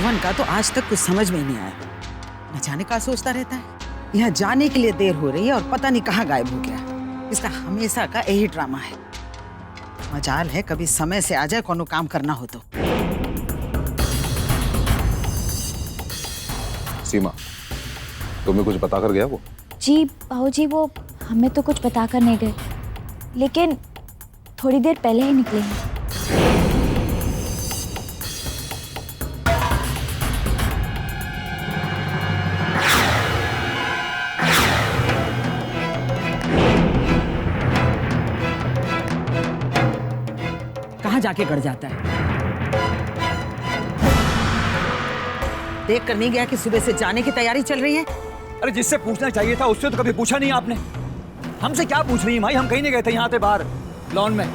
भुवन का तो आज तक कुछ समझ में ही नहीं आया। न जाने क्या सोचता रहता है। यहाँ जाने के लिए देर हो रही है और पता नहीं कहाँ गायब हो गया। इसका हमेशा का यही ड्रामा है। मजाल है कभी समय से आ जाए, कोनो काम करना हो तो। सीमा, तुम्हें कुछ बता कर गया वो? जी बाबूजी, वो हमें तो कुछ बता कर नहीं गए, लेकिन थोड़ी देर पहले ही निकले हैं। कहाँ जाके गड़ जाता है? देख कर नहीं गया कि सुबह से जाने की तैयारी चल रही है? अरे जिससे पूछना चाहिए था उससे तो कभी पूछा नहीं आपने। हमसे क्या पूछ रही है माई? हम कहीं नहीं गए थे, यहाँ थे बाहर लॉन में।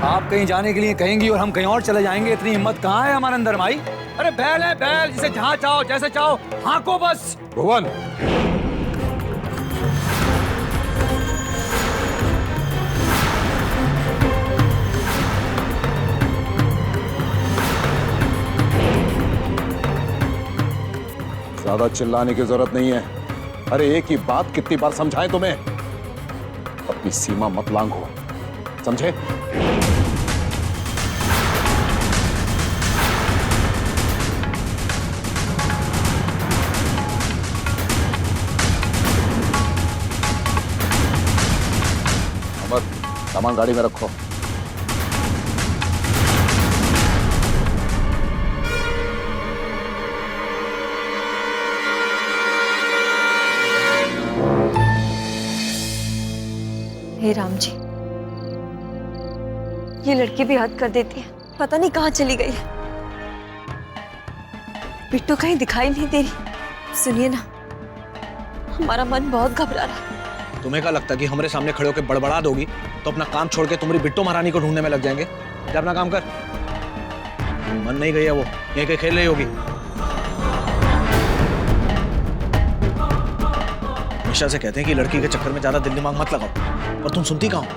आप कहीं जाने के लिए कहेंगी और हम कहीं और चले जाएंगे, इतनी हिम्मत कहाँ है हमारे अंदर माई? अरे बैल है बैल, जिसे जहाँ चाहो जैसे चाहो हाँको बस। भुवन, ज्यादा चिल्लाने की जरूरत नहीं है। अरे एक ही बात कितनी बार समझाएं तुम्हें? अपनी सीमा मत लांघो, समझे? अमर, सामान गाड़ी में रखो। हे राम जी, ये लड़की भी हद कर देती है। पता नहीं कहाँ चली गई है। बिट्टू कहीं दिखाई नहीं दे रही। सुनिए ना, हमारा मन बहुत घबरा रहा है। तुम्हें क्या लगता है कि हमारे सामने खड़े होकर बड़बड़ा दोगी तो अपना काम छोड़ के तुम्हारी बिट्टू महारानी को ढूंढने में लग जाएंगे? जा अपना काम कर। मन नहीं गई है वो, यहीं कहीं खेल रही होगी। हमेशा से कहते हैं कि लड़की के चक्कर में ज्यादा दिल दिमाग मत लगाओ, और तुम सुनती कहाँ हो?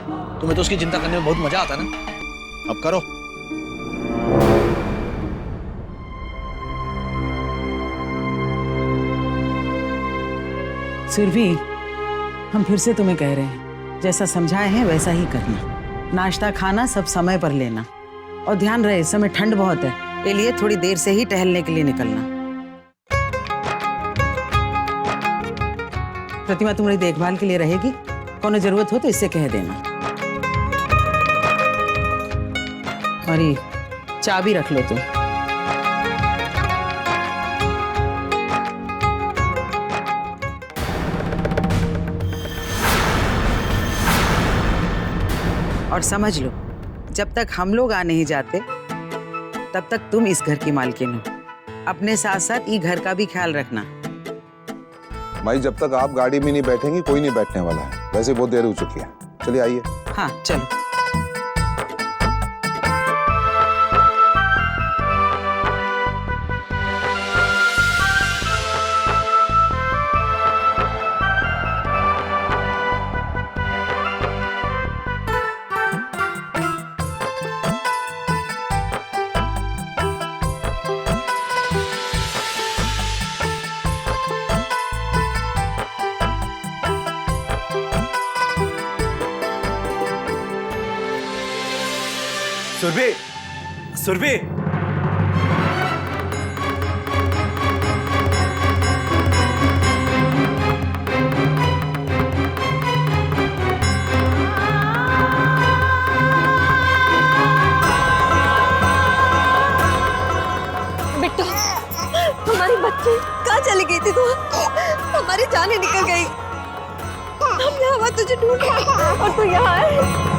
तुम्हें तो उसकी चिंता करने में बहुत मजा आता है ना। अब करो। सुरभि, हम फिर से तुम्हें कह रहे हैं, जैसा समझाए हैं वैसा ही करना। नाश्ता खाना सब समय पर लेना, और ध्यान रहे इस समय ठंड बहुत है, इसलिए थोड़ी देर से ही टहलने के लिए निकलना। प्रतिमा तुम्हारी देखभाल के लिए रहेगी, कोनो जरूरत हो तो इससे कह देना। और ये चाबी रख लो तुम। और समझ लो, जब तक हम लोग आ नहीं जाते तब तक तुम इस घर की मालकिन हो। अपने साथ साथ ये घर का भी ख्याल रखना। माई, जब तक आप गाड़ी में नहीं बैठेंगी कोई नहीं बैठने वाला है। वैसे बहुत देर हो चुकी है, चलिए आइए। हाँ चलो। सुरभि, सुरभि, बिट्टू, हमारी बच्ची कहाँ चली गई थी तू? हमारी जानें निकल गई। हम यहाँ तुझे ढूंढ रहे हैं और तू यहाँ है।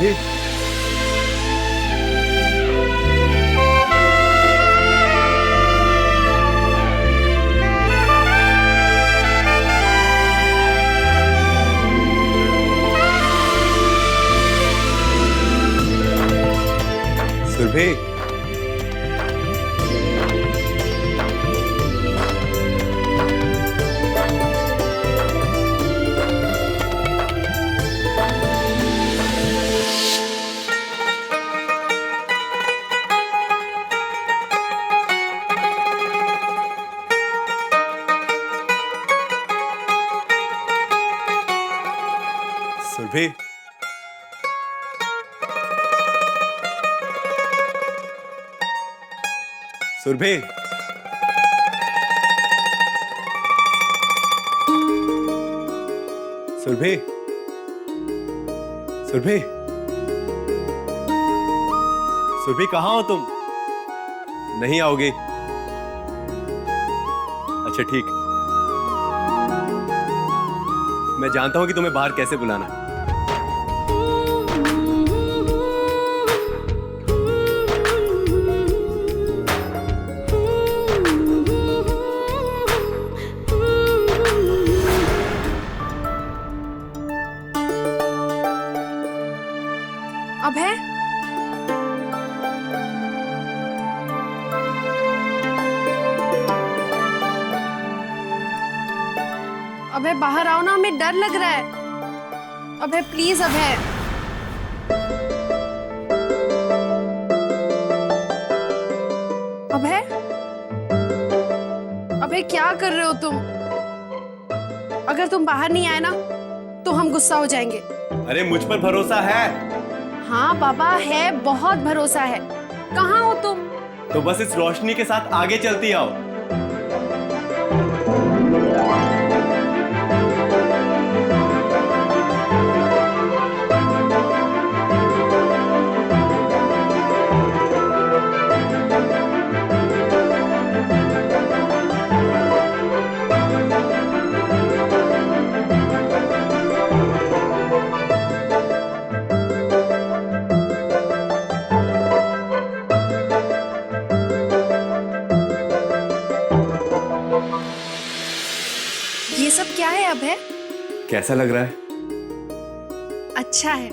सुरभि, सुरभि, सुरभि, सुरभि, सुरभि, सुरभि, सुरभि, कहाँ हो तुम? नहीं आओगे? अच्छा ठीक, मैं जानता हूं कि तुम्हें बाहर कैसे बुलाना है। अभय, अभय बाहर आओ ना, हमें डर लग रहा है। अभय प्लीज, अभय। अभय, अभय क्या कर रहे हो तुम? अगर तुम बाहर नहीं आए ना तो हम गुस्सा हो जाएंगे। अरे मुझ पर भरोसा है। हाँ बाबा है, बहुत भरोसा है। कहाँ हो तुम? तो बस इस रोशनी के साथ आगे चलती आओ। ये सब क्या है अभय? कैसा लग रहा है? अच्छा है,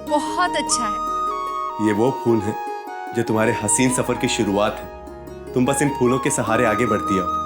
बहुत अच्छा है। ये वो फूल हैं जो तुम्हारे हसीन सफर की शुरुआत है। तुम बस इन फूलों के सहारे आगे बढ़ती आओ।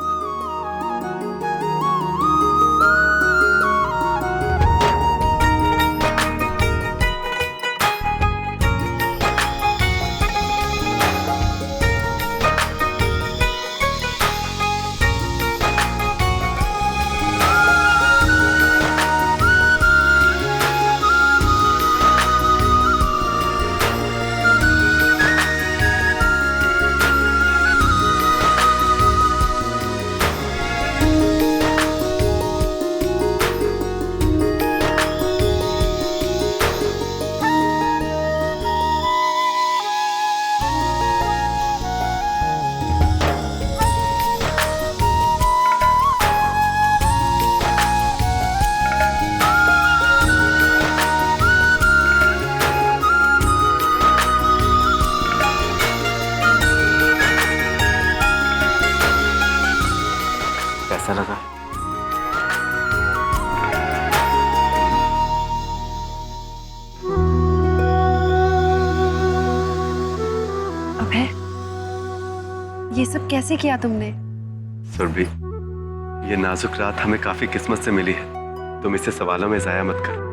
कैसा लगा? अभय, ये सब कैसे किया तुमने? सुरभि, ये नाजुक रात हमें काफी किस्मत से मिली है। तुम इसे सवालों में जाया मत करो।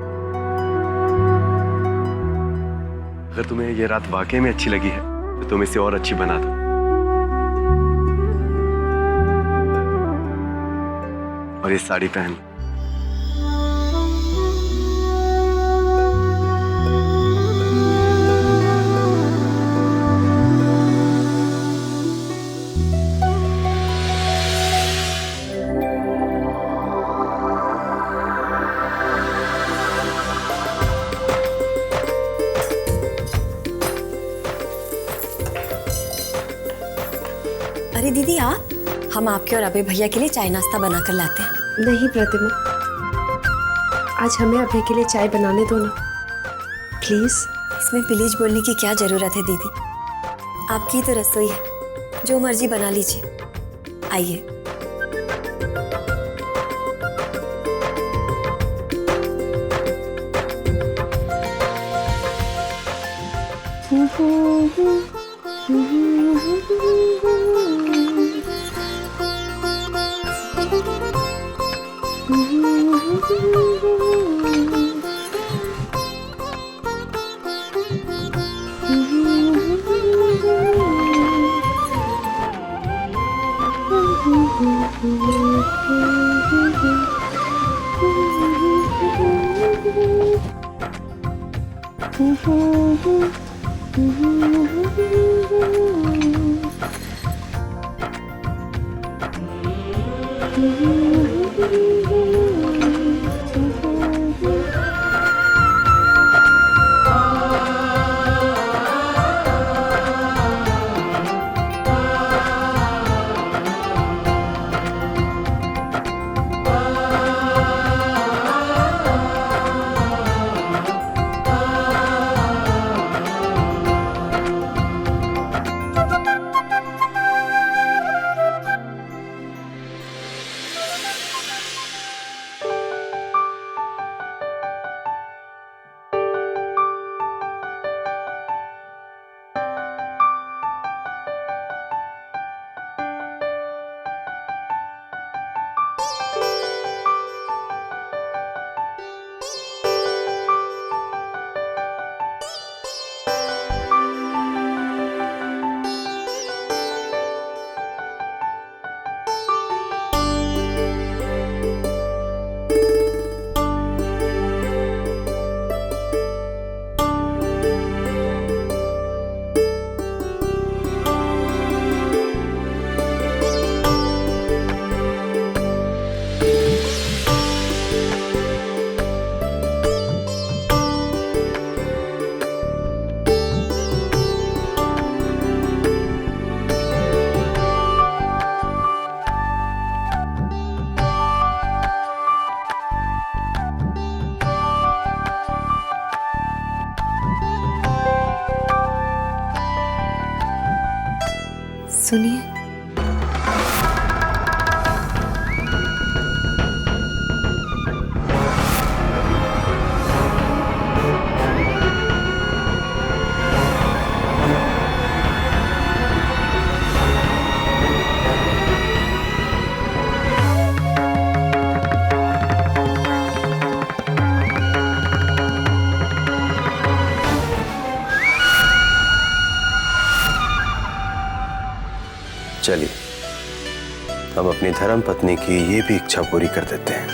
अगर तुम्हें ये रात वाकई में अच्छी लगी है तो तुम इसे और अच्छी बना दो। और ये साड़ी पहन लो। अरे दीदी आप, हम आपके और अभय भैया के लिए चाय नाश्ता बना कर लाते हैं। नहीं प्रतिमा, आज हमें अभय के लिए चाय बनाने दो ना। प्लीज। इसमें प्लीज बोलने की क्या जरूरत है दीदी? आपकी तो रसोई है, जो मर्जी बना लीजिए। आइए। सुनिए। चलिए हम अपनी धर्म पत्नी की ये भी इच्छा पूरी कर देते हैं।